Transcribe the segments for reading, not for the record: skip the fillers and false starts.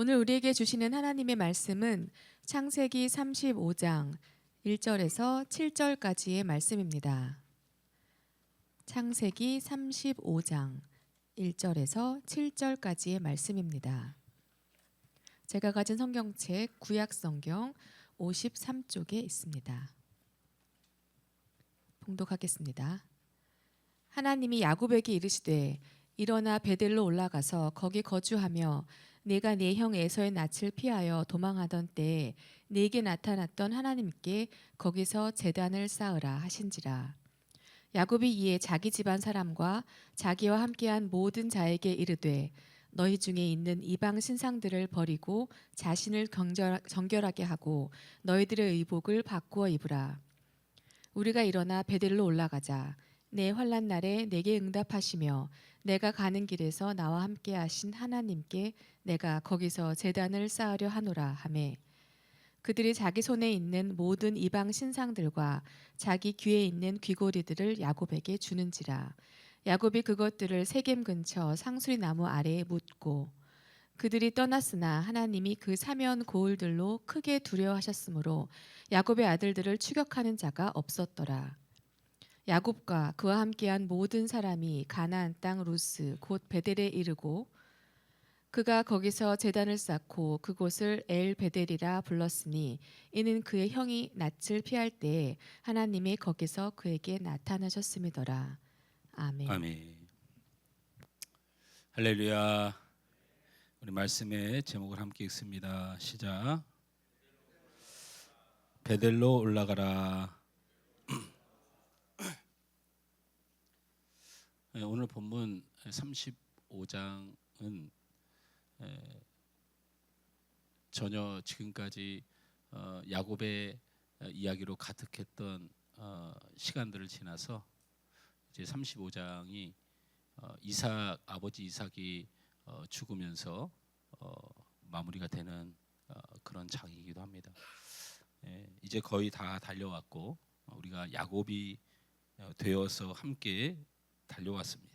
오늘 우리에게 주시는 하나님의 말씀은 창세기 35장 1절에서 7절까지의 말씀입니다. 창세기 35장 1절에서 7절까지의 말씀입니다. 제가 가진 성경책 구약 성경 53쪽에 있습니다. 봉독하겠습니다. 하나님이 야곱에게 이르시되 일어나 베델로 올라가서 거기 거주하며 네가 네 형 에서의 낯을 피하여 도망하던 때에 네게 나타났던 하나님께 거기서 제단을 쌓으라 하신지라. 야곱이 이에 자기 집안 사람과 자기와 함께한 모든 자에게 이르되 너희 중에 있는 이방 신상들을 버리고 자신을 정결하게 하고 너희들의 의복을 바꾸어 입으라. 우리가 일어나 베델로 올라가자. 내 환난 날에 내게 응답하시며 내가 가는 길에서 나와 함께 하신 하나님께 내가 거기서 제단을 쌓으려 하노라 하매 그들이 자기 손에 있는 모든 이방 신상들과 자기 귀에 있는 귀고리들을 야곱에게 주는지라. 야곱이 그것들을 세겜 근처 상수리 나무 아래에 묻고 그들이 떠났으나 하나님이 그 사면 고을들로 크게 두려워하셨으므로 야곱의 아들들을 추격하는 자가 없었더라. 야곱과 그와 함께한 모든 사람이 가나안 땅 루스 곧 베델에 이르고 그가 거기서 제단을 쌓고 그곳을 엘 베델이라 불렀으니 이는 그의 형이 낯을 피할 때에 하나님이 거기서 그에게 나타나셨음이더라. 아멘. 아멘. 할렐루야. 우리 말씀의 제목을 함께 읽습니다. 시작. 베델로 올라가라. 오늘 본문 35장은 전혀 지금까지 야곱의 이야기로 가득했던 시간들을 지나서 이제 35장이 아버지 이삭이 죽으면서 마무리가 되는 그런 장이기도 합니다. 이제 거의 다 달려왔고 우리가 야곱이 되어서 함께 달려왔습니다.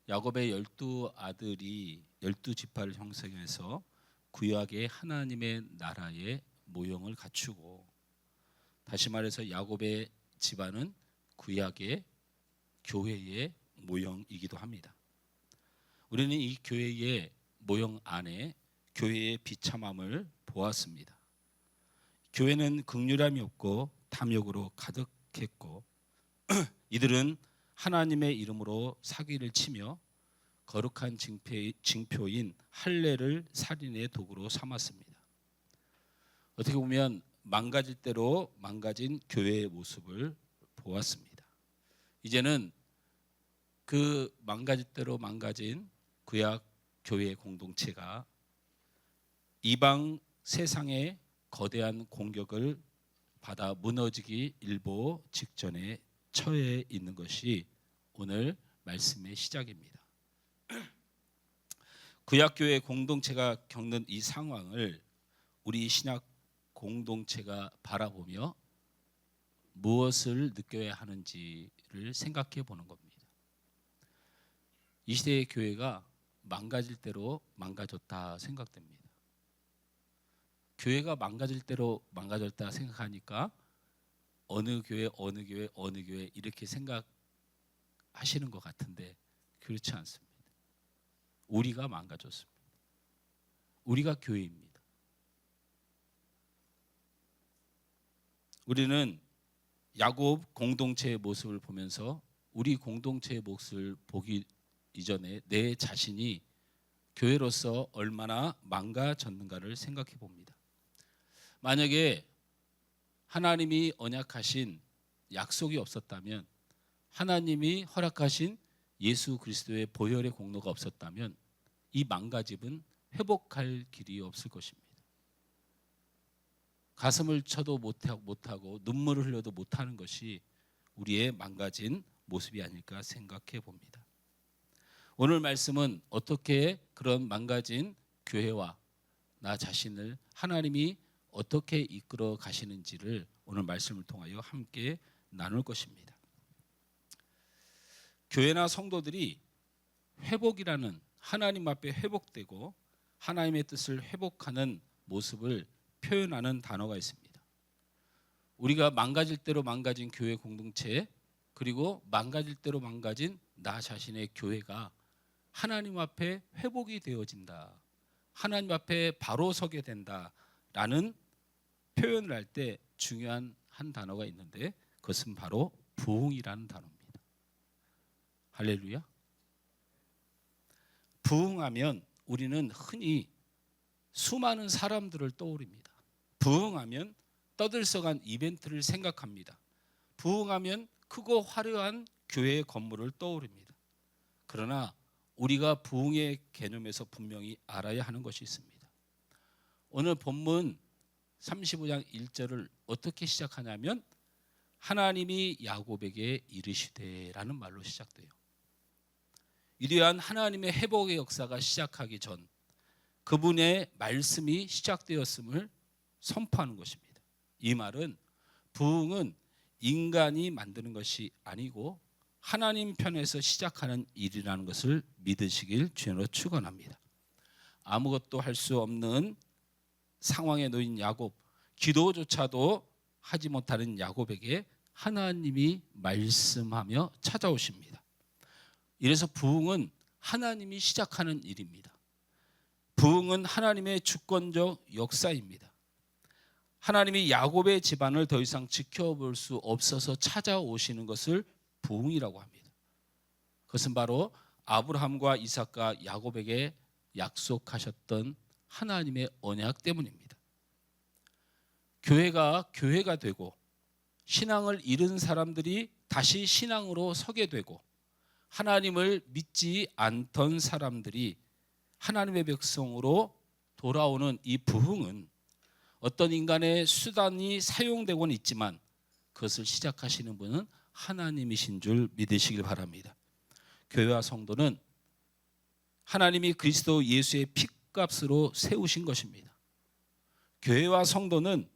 야곱의 12아들이 12지파를 형성해서 구약의 하나님의 나라의 모형을 갖추고, 다시 말해서 야곱의 집안은 구약의 교회의 모형이기도 합니다. 우리는 이 교회의 모형 안에 교회의 비참함을 보았습니다. 교회는 긍휼함이 없고 탐욕으로 가득했고 이들은 하나님의 이름으로 사기를 치며 거룩한 징표인 할례를 살인의 도구로 삼았습니다. 어떻게 보면 망가질 대로 망가진 교회의 모습을 보았습니다. 이제는 그 망가질 대로 망가진 구약 교회 공동체가 이방 세상의 거대한 공격을 받아 무너지기 일보 직전에 처해 있는 것이 오늘 말씀의 시작입니다. 구약 교회 공동체가 겪는 이 상황을 우리 신약 공동체가 바라보며 무엇을 느껴야 하는지를 생각해 보는 겁니다. 이 시대의 교회가 망가질 대로 망가졌다 생각됩니다. 교회가 망가질 대로 망가졌다 생각하니까 어느 교회 이렇게 생각하시는 것 같은데 그렇지 않습니다. 우리가 망가졌습니다. 우리가 교회입니다. 우리는 야곱 공동체의 모습을 보면서 우리 공동체의 모습을 보기 이전에 내 자신이 교회로서 얼마나 망가졌는가를 생각해 봅니다. 만약에 하나님이 언약하신 약속이 없었다면, 하나님이 허락하신 예수 그리스도의 보혈의 공로가 없었다면 이 망가짐은 회복할 길이 없을 것입니다. 가슴을 쳐도 못하고 눈물을 흘려도 못하는 것이 우리의 망가진 모습이 아닐까 생각해 봅니다. 오늘 말씀은 어떻게 그런 망가진 교회와 나 자신을 하나님이 어떻게 이끌어 가시는지를 오늘 말씀을 통하여 함께 나눌 것입니다. 교회나 성도들이 회복이라는, 하나님 앞에 회복되고 하나님의 뜻을 회복하는 모습을 표현하는 단어가 있습니다. 우리가 망가질 대로 망가진 교회 공동체, 그리고 망가질 대로 망가진 나 자신의 교회가 하나님 앞에 회복이 되어진다, 하나님 앞에 바로 서게 된다라는 표현을 할 때 중요한 한 단어가 있는데, 그것은 바로 부흥이라는 단어입니다. 할렐루야. 부흥하면 우리는 흔히 수많은 사람들을 떠올립니다. 부흥하면 떠들썩한 이벤트를 생각합니다. 부흥하면 크고 화려한 교회의 건물을 떠오릅니다. 그러나 우리가 부흥의 개념에서 분명히 알아야 하는 것이 있습니다. 오늘 본문 35장 1절을 어떻게 시작하냐면 하나님이 야곱에게 이르시되라는 말로 시작돼요. 이러한 하나님의 회복의 역사가 시작하기 전 그분의 말씀이 시작되었음을 선포하는 것입니다. 이 말은 부흥은 인간이 만드는 것이 아니고 하나님 편에서 시작하는 일이라는 것을 믿으시길 주님으로 축원합니다. 아무것도 할 수 없는 상황에 놓인 야곱, 기도조차도 하지 못하는 야곱에게 하나님이 말씀하며 찾아오십니다. 이래서 부흥은 하나님이 시작하는 일입니다. 부흥은 하나님의 주권적 역사입니다. 하나님이 야곱의 집안을 더 이상 지켜볼 수 없어서 찾아오시는 것을 부흥이라고 합니다. 그것은 바로 아브라함과 이삭과 야곱에게 약속하셨던 하나님의 언약 때문입니다. 교회가 되고 신앙을 잃은 사람들이 다시 신앙으로 서게 되고 하나님을 믿지 않던 사람들이 하나님의 백성으로 돌아오는 이 부흥은 어떤 인간의 수단이 사용되고는 있지만 그것을 시작하시는 분은 하나님이신 줄 믿으시길 바랍니다. 교회와 성도는 하나님이 그리스도 예수의 피값으로 세우신 것입니다. 교회와 성도는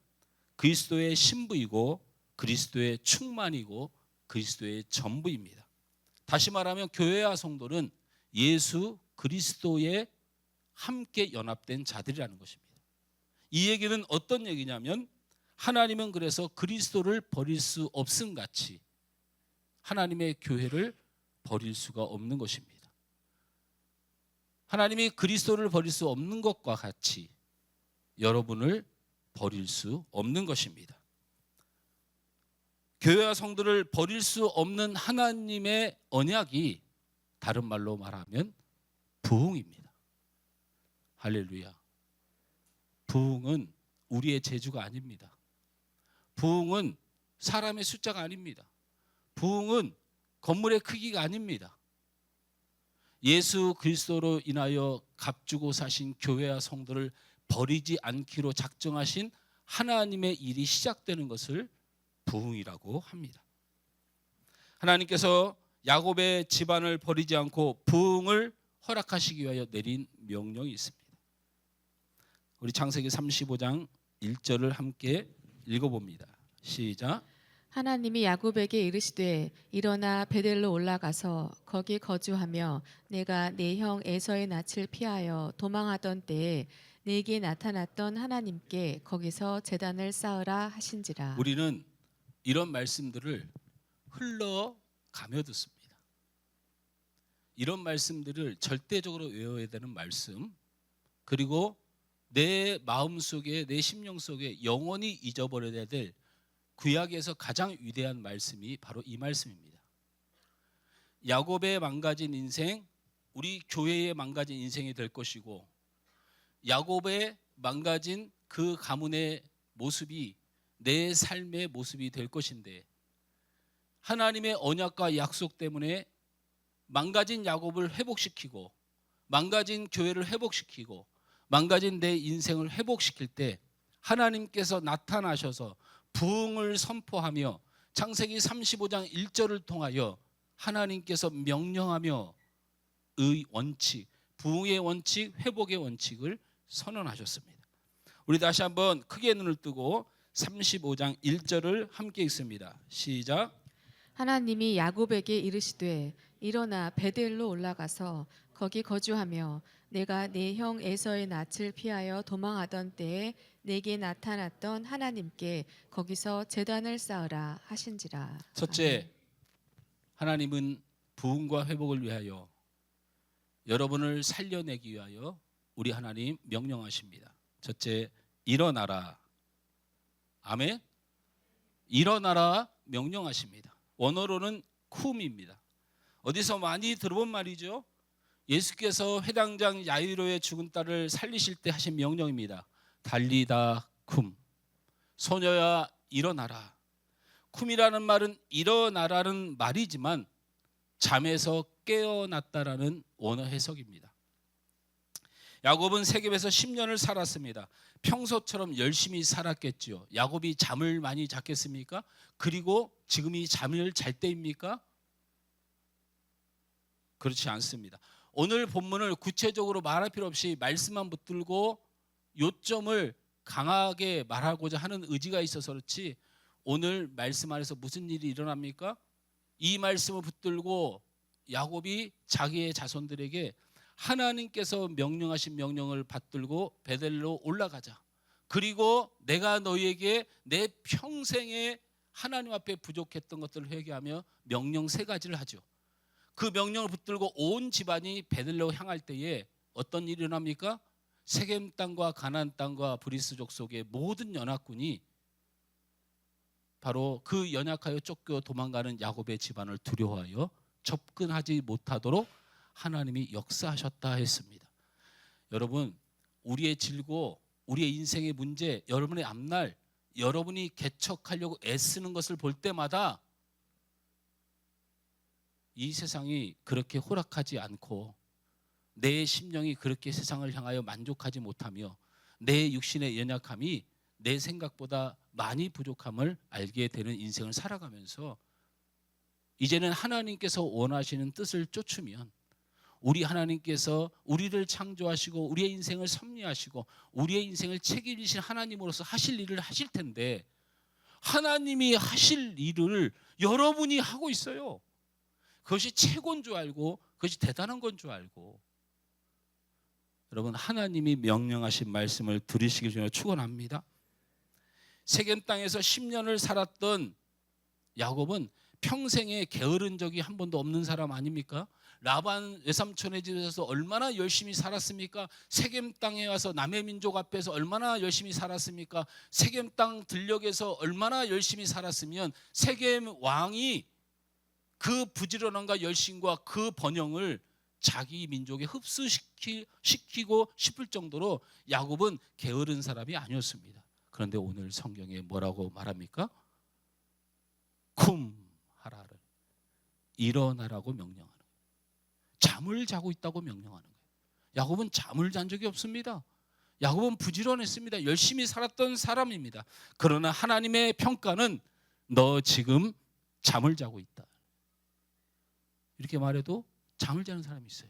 그리스도의 신부이고 그리스도의 충만이고 그리스도의 전부입니다. 다시 말하면 교회와 성도는 예수 그리스도에 함께 연합된 자들이라는 것입니다. 이 얘기는 어떤 얘기냐면 하나님은 그래서 그리스도를 버릴 수 없음 같이 하나님의 교회를 버릴 수가 없는 것입니다. 하나님이 그리스도를 버릴 수 없는 것과 같이 여러분을 버릴 수 없는 것입니다. 교회와 성도를 버릴 수 없는 하나님의 언약이 다른 말로 말하면 부흥입니다. 할렐루야. 부흥은 우리의 재주가 아닙니다. 부흥은 사람의 숫자가 아닙니다. 부흥은 건물의 크기가 아닙니다. 예수 그리스도로 인하여 값주고 사신 교회와 성도를 버리지 않기로 작정하신 하나님의 일이 시작되는 것을 부흥이라고 합니다. 하나님께서 야곱의 집안을 버리지 않고 부흥을 허락하시기 위하여 내린 명령이 있습니다. 우리 창세기 35장 1절을 함께 읽어봅니다. 시작. 하나님이 야곱에게 이르시되 일어나 베델로 올라가서 거기 거주하며 내가 내 형 에서의 낯을 피하여 도망하던 때에 내게 나타났던 하나님께 거기서 제단을 쌓으라 하신지라. 우리는 이런 말씀들을 흘러가며 듣습니다. 이런 말씀들을 절대적으로 외워야 되는 말씀, 그리고 내 마음속에 내 심령 속에 영원히 잊어버려야 될 구약에서 가장 위대한 말씀이 바로 이 말씀입니다. 야곱의 망가진 인생, 우리 교회의 망가진 인생이 될 것이고 야곱의 망가진 그 가문의 모습이 내 삶의 모습이 될 것인데 하나님의 언약과 약속 때문에 망가진 야곱을 회복시키고 망가진 교회를 회복시키고 망가진 내 인생을 회복시킬 때 하나님께서 나타나셔서 부흥을 선포하며 창세기 35장 1절을 통하여 하나님께서 명령하며 의 원칙, 부흥의 원칙, 회복의 원칙을 선언하셨습니다. 우리 다시 한번 크게 눈을 뜨고 35장 1절을 함께 읽습니다. 시작. 하나님이 야곱에게 이르시되 일어나 베델로 올라가서 거기 거주하며 내가 내 형 에서의 낯을 피하여 도망하던 때에 내게 나타났던 하나님께 거기서 제단을 쌓으라 하신지라. 첫째, 하나님은 부흥과 회복을 위하여 여러분을 살려내기 위하여 우리 하나님 명령하십니다. 첫째, 일어나라. 아멘. 일어나라 명령하십니다. 원어로는 쿰입니다. 어디서 많이 들어본 말이죠. 예수께서 회당장 야이로의 죽은 딸을 살리실 때 하신 명령입니다. 달리다 쿰. 소녀야 일어나라. 쿰이라는 말은 일어나라는 말이지만 잠에서 깨어났다라는 원어 해석입니다. 야곱은 세겜에서 10년을 살았습니다. 평소처럼 열심히 살았겠지요. 야곱이 잠을 많이 잤겠습니까? 그리고 지금이 잠을 잘 때입니까? 그렇지 않습니다. 오늘 본문을 구체적으로 말할 필요 없이 말씀만 붙들고 요점을 강하게 말하고자 하는 의지가 있어서 그렇지, 오늘 말씀 안에서 무슨 일이 일어납니까? 이 말씀을 붙들고 야곱이 자기의 자손들에게 하나님께서 명령하신 명령을 받들고 베델로 올라가자. 그리고 내가 너희에게 내 평생에 하나님 앞에 부족했던 것들을 회개하며 명령 3가지를 하죠. 그 명령을 붙들고 온 집안이 베델로 향할 때에 어떤 일이 일어납니까? 세겜 땅과 가나안 땅과 브리스족 속의 모든 연합군이 바로 그 연약하여 쫓겨 도망가는 야곱의 집안을 두려워하여 접근하지 못하도록 하나님이 역사하셨다 했습니다. 여러분, 우리의 질고 우리의 인생의 문제, 여러분의 앞날, 여러분이 개척하려고 애쓰는 것을 볼 때마다 이 세상이 그렇게 호락하지 않고 내 심령이 그렇게 세상을 향하여 만족하지 못하며 내 육신의 연약함이 내 생각보다 많이 부족함을 알게 되는 인생을 살아가면서 이제는 하나님께서 원하시는 뜻을 쫓으면 우리 하나님께서 우리를 창조하시고 우리의 인생을 섭리하시고 우리의 인생을 책임지신 하나님으로서 하실 일을 하실 텐데, 하나님이 하실 일을 여러분이 하고 있어요. 그것이 최고인 줄 알고 그것이 대단한 건 줄 알고, 여러분 하나님이 명령하신 말씀을 들으시길 전에 축원합니다. 세겜 땅에서 10년을 살았던 야곱은 평생에 게으른 적이 한 번도 없는 사람 아닙니까? 라반 외삼촌의 집에서 얼마나 열심히 살았습니까? 세겜 땅에 와서 남의 민족 앞에서 얼마나 열심히 살았습니까? 세겜 땅 들녘에서 얼마나 열심히 살았으면 세겜 왕이 그 부지런함과 열심과 그 번영을 자기 민족에 흡수시키고 싶을 정도로 야곱은 게으른 사람이 아니었습니다. 그런데 오늘 성경에 뭐라고 말합니까? 쿰 하라를 일어나라고 명령하는 거예요. 잠을 자고 있다고 명령하는 거예요. 야곱은 잠을 잔 적이 없습니다. 야곱은 부지런했습니다. 열심히 살았던 사람입니다. 그러나 하나님의 평가는 너 지금 잠을 자고 있다. 이렇게 말해도 잠을 자는 사람이 있어요.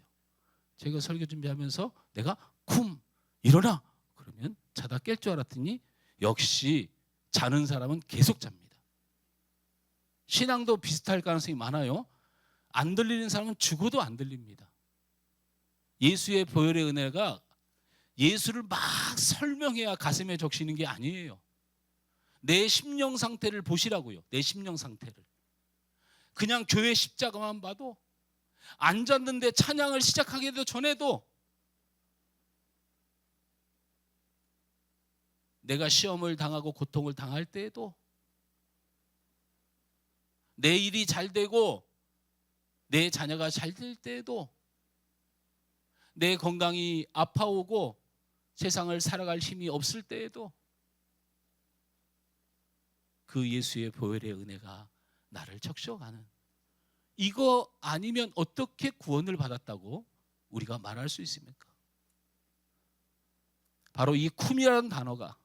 제가 설교 준비하면서 내가 쿰 일어나 그러면 자다 깰 줄 알았더니 역시 자는 사람은 계속 잡니다. 신앙도 비슷할 가능성이 많아요. 안 들리는 사람은 죽어도 안 들립니다. 예수의 보혈의 은혜가 예수를 막 설명해야 가슴에 적시는 게 아니에요. 내 심령 상태를 보시라고요. 내 심령 상태를. 그냥 교회 십자가만 봐도, 앉았는데 찬양을 시작하기도 전에도, 내가 시험을 당하고 고통을 당할 때에도, 내 일이 잘 되고 내 자녀가 잘 될 때에도, 내 건강이 아파오고 세상을 살아갈 힘이 없을 때에도 그 예수의 보혈의 은혜가 나를 적셔가는, 이거 아니면 어떻게 구원을 받았다고 우리가 말할 수 있습니까? 바로 이 쿰이라는 단어가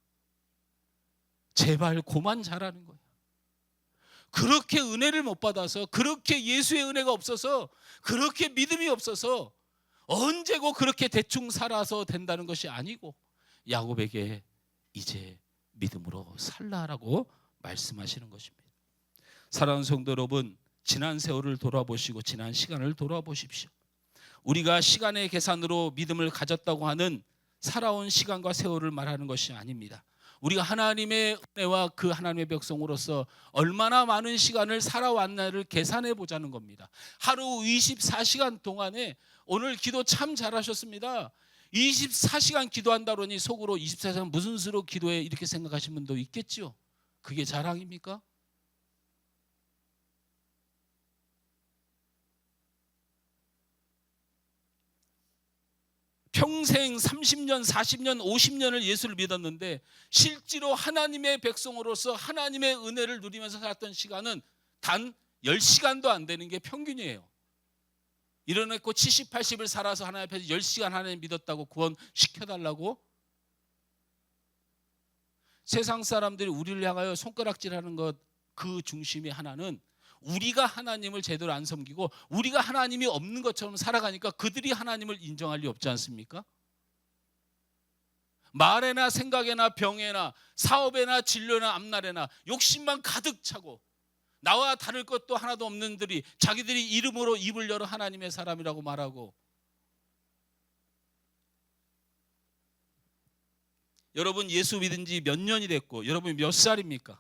제발 고만 자라는 거예요. 그렇게 은혜를 못 받아서, 그렇게 예수의 은혜가 없어서, 그렇게 믿음이 없어서 언제고 그렇게 대충 살아서 된다는 것이 아니고, 야곱에게 이제 믿음으로 살라라고 말씀하시는 것입니다. 사랑하는 성도 여러분, 지난 세월을 돌아보시고 지난 시간을 돌아보십시오. 우리가 시간의 계산으로 믿음을 가졌다고 하는 살아온 시간과 세월을 말하는 것이 아닙니다. 우리가 하나님의 은혜와 그 하나님의 백성으로서 얼마나 많은 시간을 살아왔나를 계산해 보자는 겁니다. 하루 24시간 동안에 오늘 기도 참 잘하셨습니다. 24시간 기도한다 그러니 속으로 24시간 무슨 수로 기도해 이렇게 생각하시는 분도 있겠죠. 그게 자랑입니까? 평생 30년, 40년, 50년을 예수를 믿었는데 실제로 하나님의 백성으로서 하나님의 은혜를 누리면서 살았던 시간은 단 10시간도 안 되는 게 평균이에요. 일어났고 70, 80을 살아서 하나님 앞에서 10시간 하나님 믿었다고 구원시켜달라고? 세상 사람들이 우리를 향하여 손가락질하는 것 그 중심의 하나는 우리가 하나님을 제대로 안 섬기고 우리가 하나님이 없는 것처럼 살아가니까 그들이 하나님을 인정할 리 없지 않습니까? 말에나 생각에나 병에나 사업에나 진로나 앞날에나 욕심만 가득 차고 나와 다를 것도 하나도 없는 들이 자기들이 이름으로 입을 열어 하나님의 사람이라고 말하고. 여러분 예수 믿은 지 몇 년이 됐고 여러분 몇 살입니까?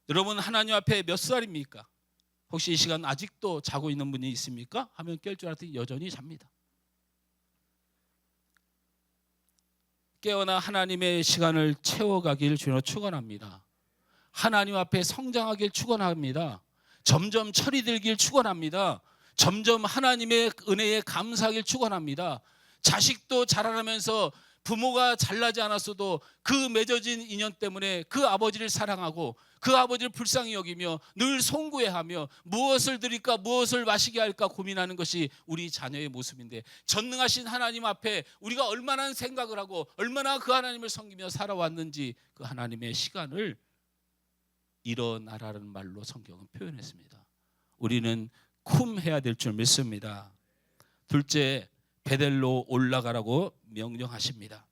여러분 하나님 앞에 몇 살입니까? 혹시 이 시간 아직도 자고 있는 분이 있습니까? 하면 깰 줄 알았더니 여전히 잡니다. 깨어나 하나님의 시간을 채워가길 주로 축원합니다. 하나님 앞에 성장하길 축원합니다. 점점 철이 들길 축원합니다. 점점 하나님의 은혜에 감사하길 축원합니다. 자식도 자라나면서 부모가 잘나지 않았어도 그 맺어진 인연 때문에 그 아버지를 사랑하고 그 아버지를 불쌍히 여기며 늘 송구해하며 무엇을 드릴까 무엇을 마시게 할까 고민하는 것이 우리 자녀의 모습인데 전능하신 하나님 앞에 우리가 얼마나 생각을 하고 얼마나 그 하나님을 섬기며 살아왔는지 그 하나님의 시간을 일어나라는 말로 성경은 표현했습니다. 우리는 쿰해야 될 줄 믿습니다. 둘째, 베델로 올라가라고 명령하십니다.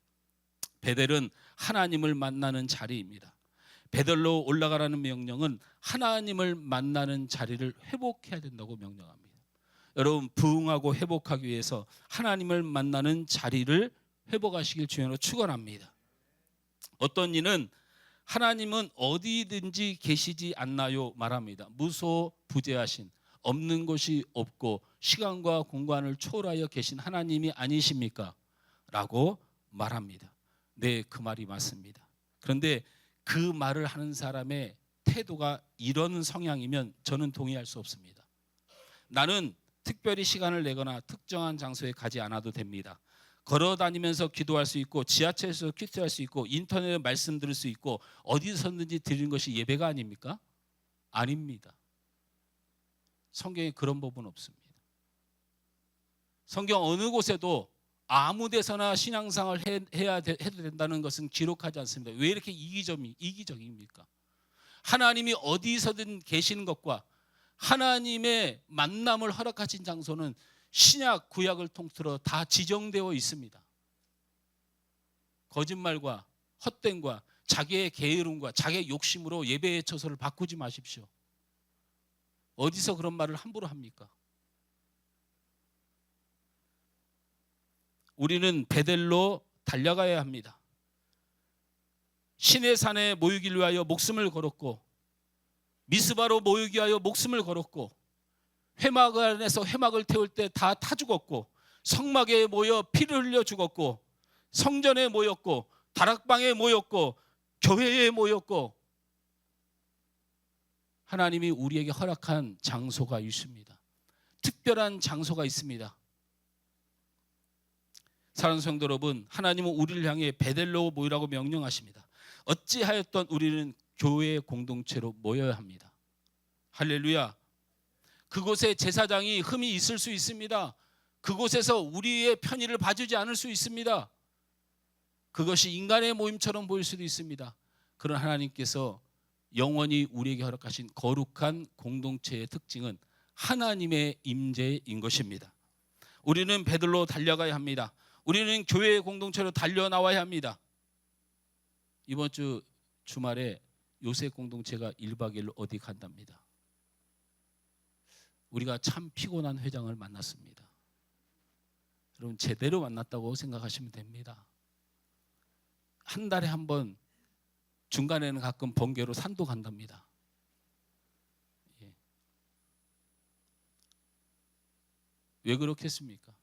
베델은 하나님을 만나는 자리입니다. 베델로 올라가라는 명령은 하나님을 만나는 자리를 회복해야 된다고 명령합니다. 여러분 부흥하고 회복하기 위해서 하나님을 만나는 자리를 회복하시길 주님으로 축원합니다. 어떤 이는 하나님은 어디든지 계시지 않나요 말합니다. 무소부재하신 없는 곳이 없고 시간과 공간을 초월하여 계신 하나님이 아니십니까? 라고 말합니다. 네, 그 말이 맞습니다. 그런데 그 말을 하는 사람의 태도가 이런 성향이면 저는 동의할 수 없습니다. 나는 특별히 시간을 내거나 특정한 장소에 가지 않아도 됩니다. 걸어 다니면서 기도할 수 있고 지하철에서 퀴트할 수 있고 인터넷에 말씀 들을 수 있고 어디서든지 드리는 것이 예배가 아닙니까? 아닙니다. 성경에 그런 법은 없습니다. 성경 어느 곳에도 아무 데서나 신앙생활을 해도 된다는 것은 기록하지 않습니다. 왜 이렇게 이기적입니까? 하나님이 어디서든 계시는 것과 하나님의 만남을 허락하신 장소는 신약 구약을 통틀어 다 지정되어 있습니다. 거짓말과 헛됨과 자기의 게으름과 자기의 욕심으로 예배의 처소를 바꾸지 마십시오. 어디서 그런 말을 함부로 합니까? 우리는 베델로 달려가야 합니다. 시내산에 모이기 위하여 목숨을 걸었고 미스바로 모이기 위하여 목숨을 걸었고 회막 안에서 회막을 태울 때 다 타 죽었고 성막에 모여 피를 흘려 죽었고 성전에 모였고 다락방에 모였고 교회에 모였고 하나님이 우리에게 허락한 장소가 있습니다. 특별한 장소가 있습니다. 사랑하는 성도 여러분, 하나님은 우리를 향해 베델로 모이라고 명령하십니다. 어찌하였던 우리는 교회 공동체로 모여야 합니다. 할렐루야. 그곳에 제사장이 흠이 있을 수 있습니다. 그곳에서 우리의 편의를 봐주지 않을 수 있습니다. 그것이 인간의 모임처럼 보일 수도 있습니다. 그러나 하나님께서 영원히 우리에게 허락하신 거룩한 공동체의 특징은 하나님의 임재인 것입니다. 우리는 베들로 달려가야 합니다. 우리는 교회의 공동체로 달려나와야 합니다. 이번 주 주말에 요셉 공동체가 1박 2일로 어디 간답니다. 우리가 참 피곤한 회장을 만났습니다. 여러분 제대로 만났다고 생각하시면 됩니다. 한 달에 한 번, 중간에는 가끔 번개로 산도 간답니다. 예. 왜 그렇겠습니까?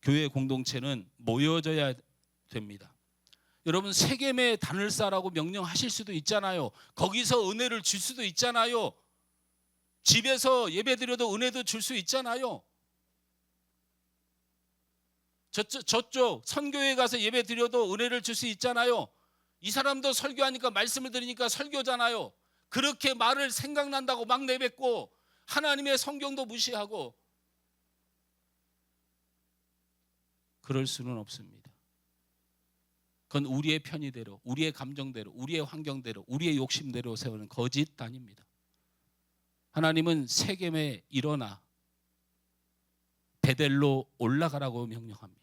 교회 공동체는 모여져야 됩니다. 여러분 세겜에 단을 쌓으라고 명령하실 수도 있잖아요. 거기서 은혜를 줄 수도 있잖아요. 집에서 예배드려도 은혜도 줄 수 있잖아요. 저쪽 선교회 가서 예배드려도 은혜를 줄 수 있잖아요. 이 사람도 설교하니까 말씀을 들으니까 설교잖아요. 그렇게 말을 생각난다고 막 내뱉고 하나님의 성경도 무시하고 그럴 수는 없습니다. 그건 우리의 편의대로, 우리의 감정대로, 우리의 환경대로, 우리의 욕심대로 세우는 거짓 단입니다. 하나님은 세겜에 일어나 베델로 올라가라고 명령합니다.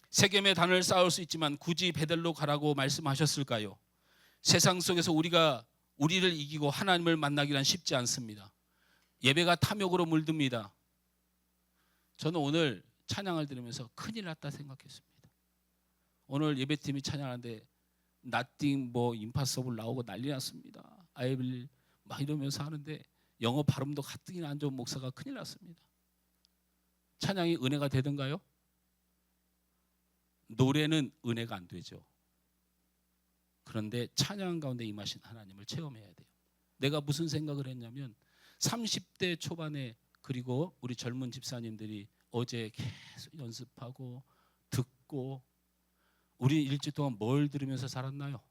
세겜에 단을 쌓을 수 있지만 굳이 베델로 가라고 말씀하셨을까요? 세상 속에서 우리를 이기고 하나님을 만나기란 쉽지 않습니다. 예배가 탐욕으로 물듭니다. 저는 오늘 찬양을 들으면서 큰일 났다 생각했습니다. 오늘 예배팀이 찬양하는데 Nothing 뭐 임파서블 나오고 난리 났습니다. I will 막 이러면서 하는데 영어 발음도 가뜩이나 안 좋은 목사가 큰일 났습니다. 찬양이 은혜가 되던가요? 노래는 은혜가 안 되죠. 그런데 찬양 가운데 임하신 하나님을 체험해야 돼요. 내가 무슨 생각을 했냐면 30대 초반에 그리고 우리 젊은 집사님들이 어제 계속 연습하고 듣고 우리 일주일 동안 뭘 들으면서 살았나요?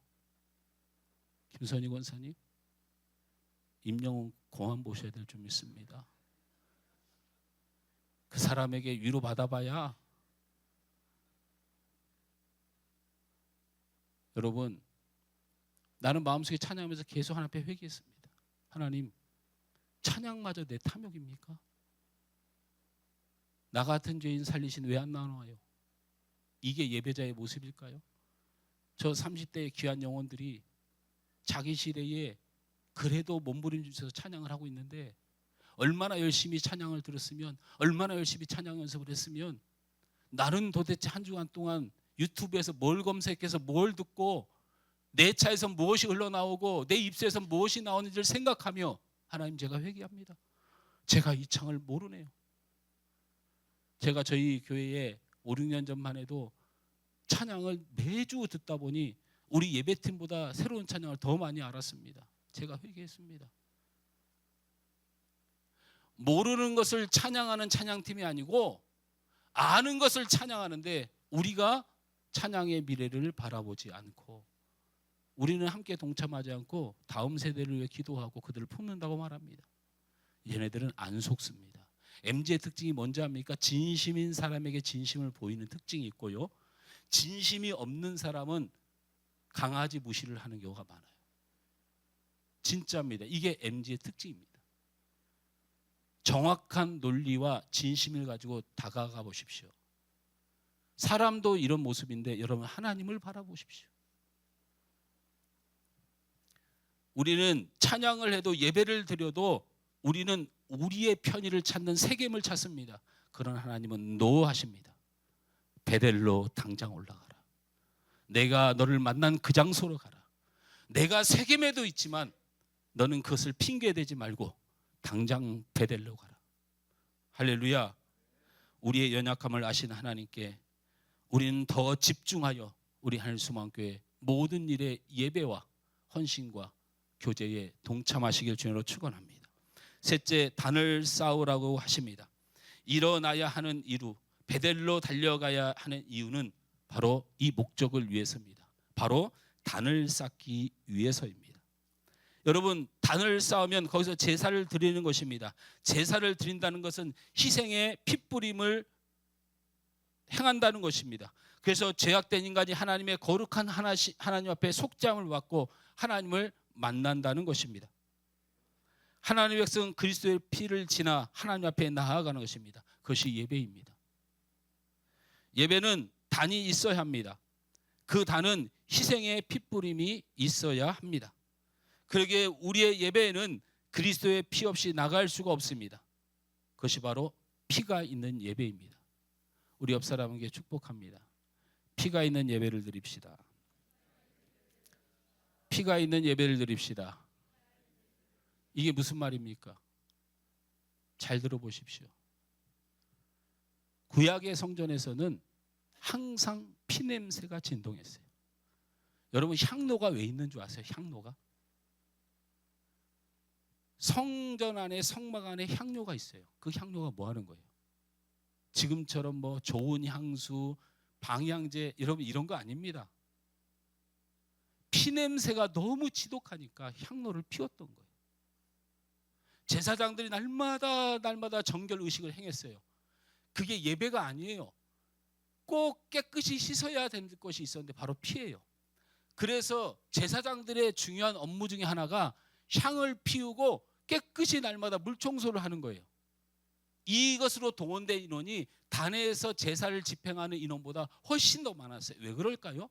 김선희 권사님, 임영웅 공안 보셔야 될 줄 믿습니다. 그 사람에게 위로 받아봐야. 여러분, 나는 마음속에 찬양하면서 계속 하나님 앞에 회개했습니다. 하나님, 찬양마저 내 탐욕입니까? 나 같은 죄인 살리신 왜 안 나와요? 이게 예배자의 모습일까요? 저 30대의 귀한 영혼들이 자기 시대에 그래도 몸부림치면서 찬양을 하고 있는데 얼마나 열심히 찬양을 들었으면, 얼마나 열심히 찬양 연습을 했으면 나는 도대체 한 주간 동안 유튜브에서 뭘 검색해서 뭘 듣고 내 차에서 무엇이 흘러나오고 내 입술에서 무엇이 나오는지를 생각하며 하나님, 제가 회개합니다. 제가 이 창을 모르네요. 제가 저희 교회에 5, 6년 전만 해도 찬양을 매주 듣다 보니 우리 예배팀보다 새로운 찬양을 더 많이 알았습니다. 제가 회개했습니다. 모르는 것을 찬양하는 찬양팀이 아니고 아는 것을 찬양하는데 우리가 찬양의 미래를 바라보지 않고 우리는 함께 동참하지 않고 다음 세대를 위해 기도하고 그들을 품는다고 말합니다. 얘네들은 안 속습니다. MZ의 특징이 뭔지 압니까? 진심인 사람에게 진심을 보이는 특징이 있고요. 진심이 없는 사람은 강아지 무시를 하는 경우가 많아요. 진짜입니다. 이게 MZ의 특징입니다. 정확한 논리와 진심을 가지고 다가가 보십시오. 사람도 이런 모습인데 여러분, 하나님을 바라보십시오. 우리는 찬양을 해도 예배를 드려도 우리는 우리의 편의를 찾는 세겜을 찾습니다. 그러나 하나님은 노하십니다. 베델로 당장 올라가라. 내가 너를 만난 그 장소로 가라. 내가 세겜에도 있지만 너는 그것을 핑계대지 말고 당장 베델로 가라. 할렐루야. 우리의 연약함을 아신 하나님께 우리는 더 집중하여 우리 하늘소망교회 모든 일에 예배와 헌신과 교제에 동참하시길 주님으로 축원합니다. 셋째, 단을 쌓으라고 하십니다. 일어나야 하는 이유, 베델로 달려가야 하는 이유는 바로 이 목적을 위해서입니다. 바로 단을 쌓기 위해서입니다. 여러분, 단을 쌓으면 거기서 제사를 드리는 것입니다. 제사를 드린다는 것은 희생의 핏부림을 행한다는 것입니다. 그래서 죄악된 인간이 하나님의 거룩한 하나님 앞에 속죄함을 받고 하나님을 만난다는 것입니다. 하나님의 백성은 그리스도의 피를 지나 하나님 앞에 나아가는 것입니다. 그것이 예배입니다. 예배는 단이 있어야 합니다. 그 단은 희생의 핏부림이 있어야 합니다. 그러기에 우리의 예배에는 그리스도의 피 없이 나갈 수가 없습니다. 그것이 바로 피가 있는 예배입니다. 우리 옆 사람에게 축복합니다. 피가 있는 예배를 드립시다. 피가 있는 예배를 드립시다. 이게 무슨 말입니까? 잘 들어보십시오. 구약의 성전에서는 항상 피냄새가 진동했어요. 여러분, 향로가 왜 있는 줄 아세요? 향로가? 성전 안에, 성막 안에 향료가 있어요. 그 향료가 뭐 하는 거예요? 지금처럼 뭐 좋은 향수, 방향제, 여러분 이런 거 아닙니다. 피냄새가 너무 지독하니까 향로를 피웠던 거예요. 제사장들이 날마다 정결 의식을 행했어요. 그게 예배가 아니에요. 꼭 깨끗이 씻어야 되는 것이 있었는데 바로 피예요. 그래서 제사장들의 중요한 업무 중에 하나가 향을 피우고 깨끗이 날마다 물청소를 하는 거예요. 이것으로 동원된 인원이 단에서 제사를 집행하는 인원보다 훨씬 더 많았어요. 왜 그럴까요?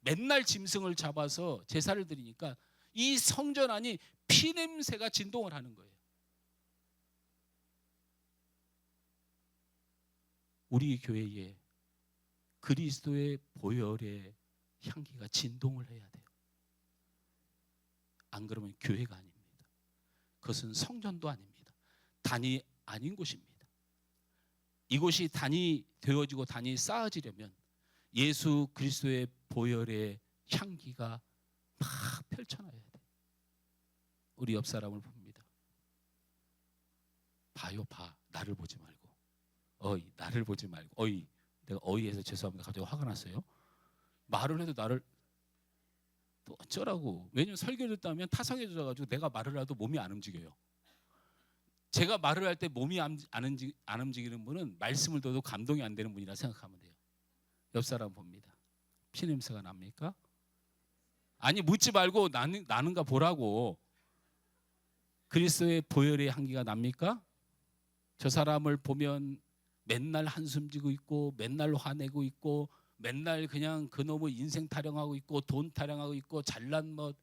맨날 짐승을 잡아서 제사를 드리니까 이 성전 안이 피냄새가 진동을 하는 거예요. 우리 교회에 그리스도의 보혈의 향기가 진동을 해야 돼요. 안 그러면 교회가 아닙니다. 그것은 성전도 아닙니다. 단이 아닌 곳입니다. 이곳이 단이 되어지고 단이 쌓아지려면 예수 그리스도의 보혈의 향기가 막 펼쳐놔야 돼요. 우리 옆 사람을 봅니다. 봐요, 봐. 나를 보지 말고. 어이, 나를 보지 말고. 어이, 내가 어이해서 죄송합니다. 갑자기 화가 났어요. 말을 해도 나를 또 어쩌라고. 왜냐면 설교 듣다면 타성해져가지고 내가 말을 해도 몸이 안 움직여요. 제가 말을 할 때 몸이 안 움직이는 분은 말씀을 들어도 감동이 안 되는 분이라 생각하면 돼요. 옆 사람 봅니다. 피냄새가 납니까? 아니, 묻지 말고 나는가 보라고. 그리스도의 보혈의 향기가 납니까? 저 사람을 보면 맨날 한숨 지고 있고 맨날 화내고 있고 맨날 그냥 그놈의 인생 타령하고 있고 돈 타령하고 있고 잘난 멋.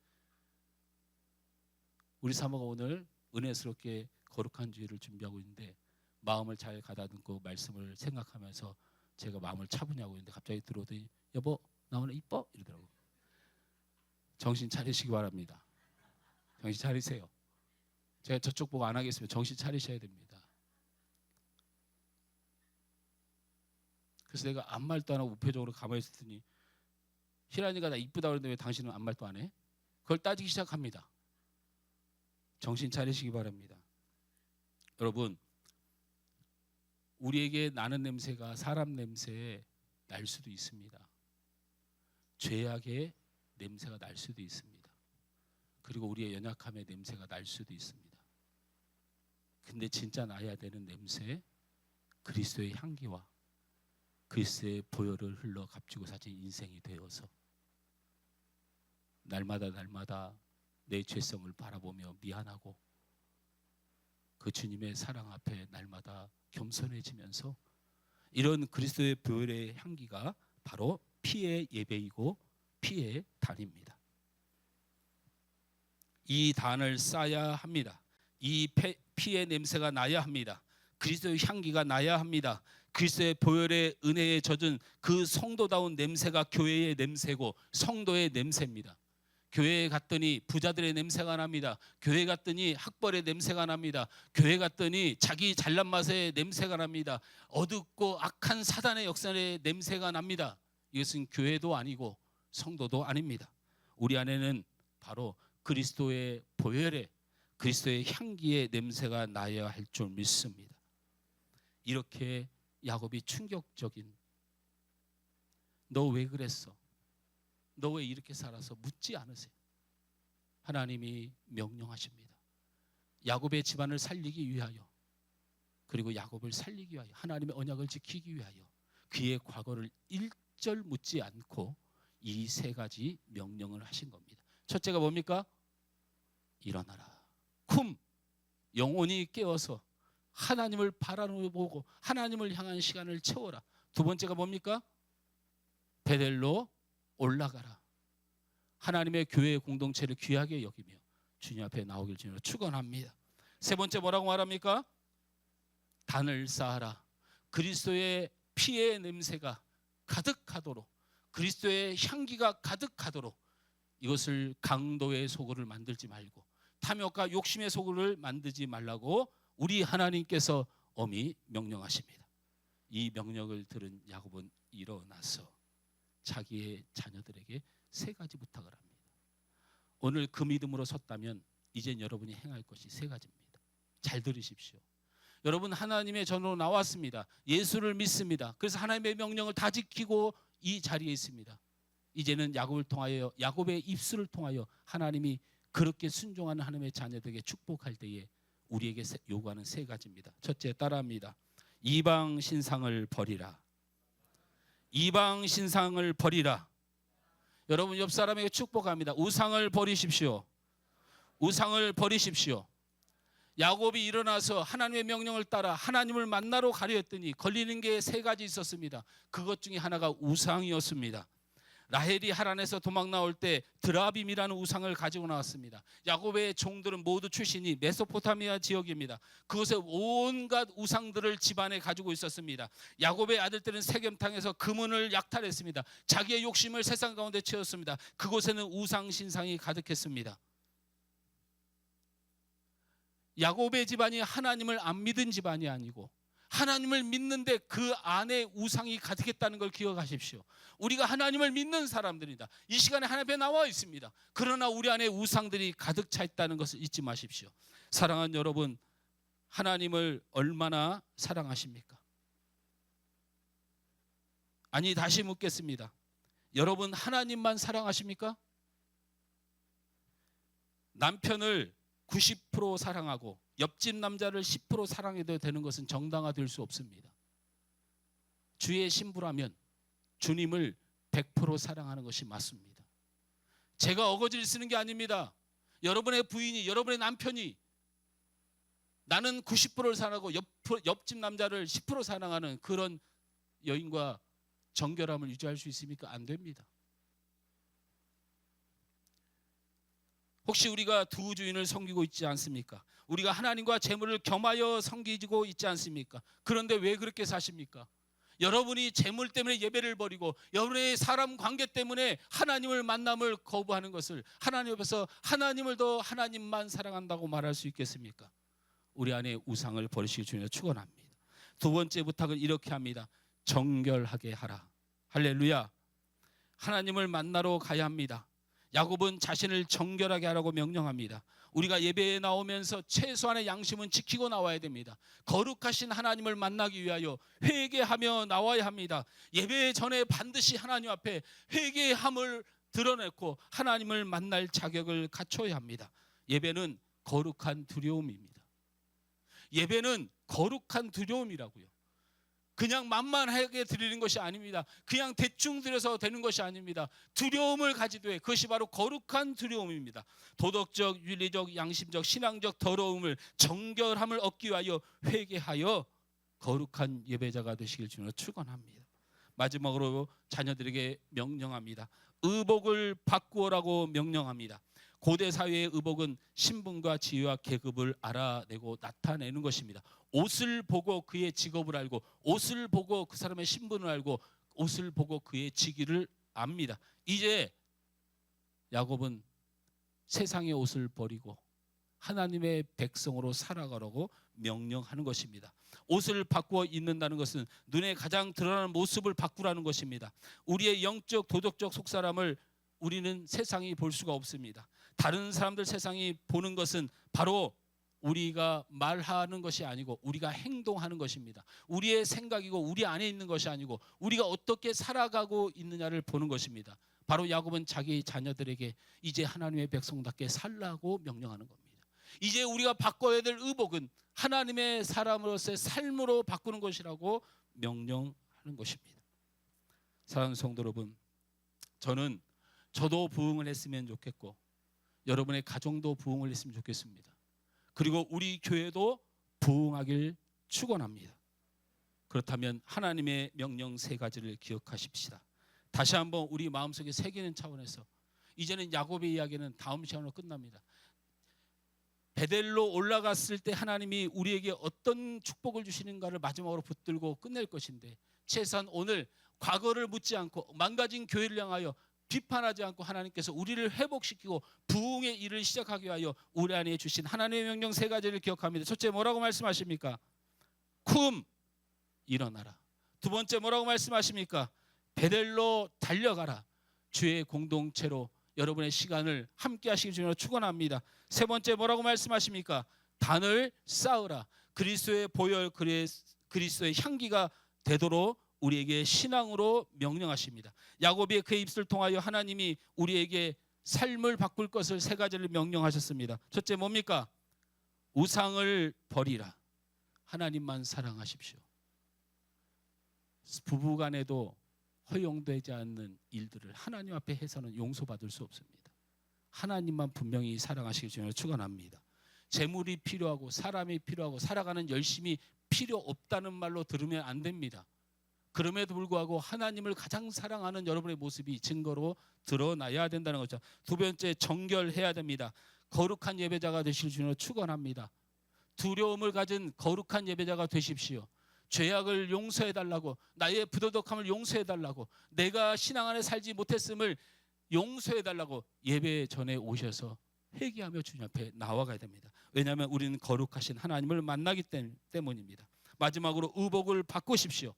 우리 사모가 오늘 은혜스럽게 거룩한 주일을 준비하고 있는데 마음을 잘 가다듬고 말씀을 생각하면서 제가 마음을 차분히하고 있는데 갑자기 들어오더니 여보 나 오늘 이뻐? 이러더라고요. 정신 차리시기 바랍니다. 정신 차리세요. 제가 저쪽 보고 안 하겠습니다. 정신 차리셔야 됩니다. 그래서 내가 아무 말도 안 하고 우회적으로 가만히 있었더니 희란이가 나 이쁘다 그러는데 왜 당신은 아무 말도 안 해? 그걸 따지기 시작합니다. 정신 차리시기 바랍니다. 여러분, 우리에게 나는 냄새가 사람 냄새에 날 수도 있습니다. 죄악의 냄새가 날 수도 있습니다. 그리고 우리의 연약함의 냄새가 날 수도 있습니다. 근데 진짜 나야 되는 냄새, 그리스도의 향기와 그리스도의 보혈을 흘러 값지고 사진 인생이 되어서 날마다 내 죄성을 바라보며 미안하고 그 주님의 사랑 앞에 날마다 겸손해지면서 이런 그리스도의 보혈의 향기가 바로 피의 예배이고 피의 단입니다. 이 단을 쌓아야 합니다. 이 피의 냄새가 나야 합니다. 그리스도의 향기가 나야 합니다. 그리스도의 보혈의 은혜에 젖은 그 성도다운 냄새가 교회의 냄새고 성도의 냄새입니다. 교회에 갔더니 부자들의 냄새가 납니다. 교회 갔더니 학벌의 냄새가 납니다. 교회 갔더니 자기 잘난 맛의 냄새가 납니다. 어둡고 악한 사단의 역사의 냄새가 납니다. 이것은 교회도 아니고 성도도 아닙니다. 우리 안에는 바로 그리스도의 보혈의 그리스도의 향기의 냄새가 나야 할 줄 믿습니다. 이렇게 야곱이 충격적인 너 왜 그랬어? 너 왜 이렇게 살아서 묻지 않으세요? 하나님이 명령하십니다. 야곱의 집안을 살리기 위하여 그리고 야곱을 살리기 위하여 하나님의 언약을 지키기 위하여 그의 과거를 일절 묻지 않고 이 세 가지 명령을 하신 겁니다. 첫째가 뭡니까? 일어나라. 쿰! 영혼이 깨어서 하나님을 바라보고 하나님을 향한 시간을 채워라. 두 번째가 뭡니까? 베델로 올라가라. 하나님의 교회 공동체를 귀하게 여기며 주님 앞에 나오길 주님으로 축원합니다. 세 번째 뭐라고 말합니까? 단을 쌓아라. 그리스도의 피의 냄새가 가득하도록, 그리스도의 향기가 가득하도록, 이것을 강도의 소굴을 만들지 말고 탐욕과 욕심의 소굴을 만들지 말라고 우리 하나님께서 엄히 명령하십니다. 이 명령을 들은 야곱은 일어나서 자기의 자녀들에게 세 가지 부탁을 합니다. 오늘 그 믿음으로 섰다면 이젠 여러분이 행할 것이 세 가지입니다. 잘 들으십시오. 여러분, 하나님의 전으로 나왔습니다. 예수를 믿습니다. 그래서 하나님의 명령을 다 지키고 이 자리에 있습니다. 이제는 야곱을 통하여, 야곱의 입술을 통하여 하나님이 그렇게 순종하는 하나님의 자녀들에게 축복할 때에 우리에게 요구하는 세 가지입니다. 첫째, 따라합니다. 이방 신상을 버리라. 이방 신상을 버리라. 여러분, 옆 사람에게 축복합니다. 우상을 버리십시오. 우상을 버리십시오. 야곱이 일어나서 하나님의 명령을 따라 하나님을 만나러 가려 했더니 걸리는 게 세 가지 있었습니다. 그것 중에 하나가 우상이었습니다. 라헬이 하란에서 도망 나올 때 드라빔이라는 우상을 가지고 나왔습니다. 야곱의 종들은 모두 출신이 메소포타미아 지역입니다. 그곳에 온갖 우상들을 집안에 가지고 있었습니다. 야곱의 아들들은 세겜탕에서 금은을 약탈했습니다. 자기의 욕심을 세상 가운데 채웠습니다. 그곳에는 우상 신상이 가득했습니다. 야곱의 집안이 하나님을 안 믿은 집안이 아니고 하나님을 믿는데 그 안에 우상이 가득했다는 걸 기억하십시오. 우리가 하나님을 믿는 사람들이다. 이 시간에 하나님 앞에 나와 있습니다. 그러나 우리 안에 우상들이 가득 차 있다는 것을 잊지 마십시오. 사랑하는 여러분, 하나님을 얼마나 사랑하십니까? 아니, 다시 묻겠습니다. 여러분, 하나님만 사랑하십니까? 남편을 90% 사랑하고 옆집 남자를 10% 사랑해도 되는 것은 정당화될 수 없습니다. 주의 신부라면 주님을 100% 사랑하는 것이 맞습니다. 제가 어거지를 쓰는 게 아닙니다. 여러분의 부인이, 여러분의 남편이 나는 90%를 사랑하고 옆집 남자를 10% 사랑하는 그런 여인과 정결함을 유지할 수 있습니까? 안 됩니다. 혹시 우리가 두 주인을 섬기고 있지 않습니까? 우리가 하나님과 재물을 겸하여 섬기고 있지 않습니까? 그런데 왜 그렇게 사십니까? 여러분이 재물 때문에 예배를 버리고 여러분의 사람 관계 때문에 하나님을 만남을 거부하는 것을 하나님 앞에서 하나님을 더 하나님만 사랑한다고 말할 수 있겠습니까? 우리 안에 우상을 버리시기 주님을 축원합니다. 두 번째 부탁은 이렇게 합니다. 정결하게 하라. 할렐루야. 하나님을 만나러 가야 합니다. 야곱은 자신을 정결하게 하라고 명령합니다. 우리가 예배에 나오면서 최소한의 양심은 지키고 나와야 됩니다. 거룩하신 하나님을 만나기 위하여 회개하며 나와야 합니다. 예배 전에 반드시 하나님 앞에 회개함을 드러내고 하나님을 만날 자격을 갖춰야 합니다. 예배는 거룩한 두려움입니다. 예배는 거룩한 두려움이라고요. 그냥 만만하게 드리는 것이 아닙니다. 그냥 대충 드려서 되는 것이 아닙니다. 두려움을 가지되 그것이 바로 거룩한 두려움입니다. 도덕적, 윤리적, 양심적, 신앙적 더러움을, 정결함을 얻기 위하여 회개하여 거룩한 예배자가 되시길 주님으로 축원합니다. 마지막으로 자녀들에게 명령합니다. 의복을 바꾸어라고 명령합니다. 고대 사회의 의복은 신분과 지위와 계급을 알아내고 나타내는 것입니다. 옷을 보고 그의 직업을 알고, 옷을 보고 그 사람의 신분을 알고, 옷을 보고 그의 직위를 압니다. 이제 야곱은 세상의 옷을 버리고 하나님의 백성으로 살아가라고 명령하는 것입니다. 옷을 바꾸어 입는다는 것은 눈에 가장 드러나는 모습을 바꾸라는 것입니다. 우리의 영적, 도덕적 속사람을 우리는 세상이 볼 수가 없습니다. 다른 사람들 세상이 보는 것은 바로 우리가 말하는 것이 아니고 우리가 행동하는 것입니다. 우리의 생각이고 우리 안에 있는 것이 아니고 우리가 어떻게 살아가고 있느냐를 보는 것입니다. 바로 야곱은 자기 자녀들에게 이제 하나님의 백성답게 살라고 명령하는 겁니다. 이제 우리가 바꿔야 될 의복은 하나님의 사람으로서의 삶으로 바꾸는 것이라고 명령하는 것입니다. 사랑하는 성도 여러분, 저도 부흥을 했으면 좋겠고 여러분의 가정도 부흥을 했으면 좋겠습니다. 그리고 우리 교회도 부흥하길 축원합니다. 그렇다면 하나님의 명령 세 가지를 기억하십시다. 다시 한번 우리 마음속에 새기는 차원에서 이제는 야곱의 이야기는 다음 시간으로 끝납니다. 베델로 올라갔을 때 하나님이 우리에게 어떤 축복을 주시는가를 마지막으로 붙들고 끝낼 것인데, 최소한 오늘 과거를 묻지 않고 망가진 교회를 향하여 비판하지 않고 하나님께서 우리를 회복시키고 부흥의 일을 시작하기 위하여 우리 안에 주신 하나님의 명령 세 가지를 기억합니다. 첫째, 뭐라고 말씀하십니까? 쿰, 일어나라. 두 번째, 뭐라고 말씀하십니까? 베델로 달려가라. 주의 공동체로 여러분의 시간을 함께 하시기 주님으로 축원합니다. 세 번째, 뭐라고 말씀하십니까? 단을 쌓으라. 그리스도의 보혈, 그리스도의 향기가 되도록 우리에게 신앙으로 명령하십니다. 야곱이 그의 입술을 통하여 하나님이 우리에게 삶을 바꿀 것을 세 가지를 명령하셨습니다. 첫째, 뭡니까? 우상을 버리라. 하나님만 사랑하십시오. 부부간에도 허용되지 않는 일들을 하나님 앞에 해서는 용서받을 수 없습니다. 하나님만 분명히 사랑하시길 주님으로 축원합니다. 재물이 필요하고 사람이 필요하고 살아가는 열심이 필요 없다는 말로 들으면 안 됩니다. 그럼에도 불구하고 하나님을 가장 사랑하는 여러분의 모습이 증거로 드러나야 된다는 거죠. 두 번째, 정결해야 됩니다. 거룩한 예배자가 되실 주님으로 축원합니다. 두려움을 가진 거룩한 예배자가 되십시오. 죄악을 용서해달라고, 나의 부도덕함을 용서해달라고, 내가 신앙 안에 살지 못했음을 용서해달라고 예배 전에 오셔서 회개하며 주님 앞에 나와가야 됩니다. 왜냐하면 우리는 거룩하신 하나님을 만나기 때문입니다. 마지막으로 의복을 바꾸십시오.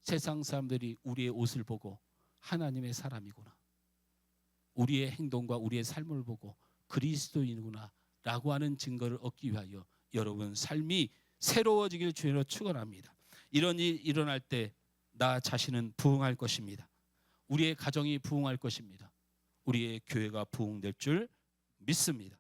세상 사람들이 우리의 옷을 보고 하나님의 사람이구나, 우리의 행동과 우리의 삶을 보고 그리스도인이구나 라고 하는 증거를 얻기 위하여 여러분 삶이 새로워지길 주님으로 축원합니다. 이런 일이 일어날 때 나 자신은 부흥할 것입니다. 우리의 가정이 부흥할 것입니다. 우리의 교회가 부흥될 줄 믿습니다.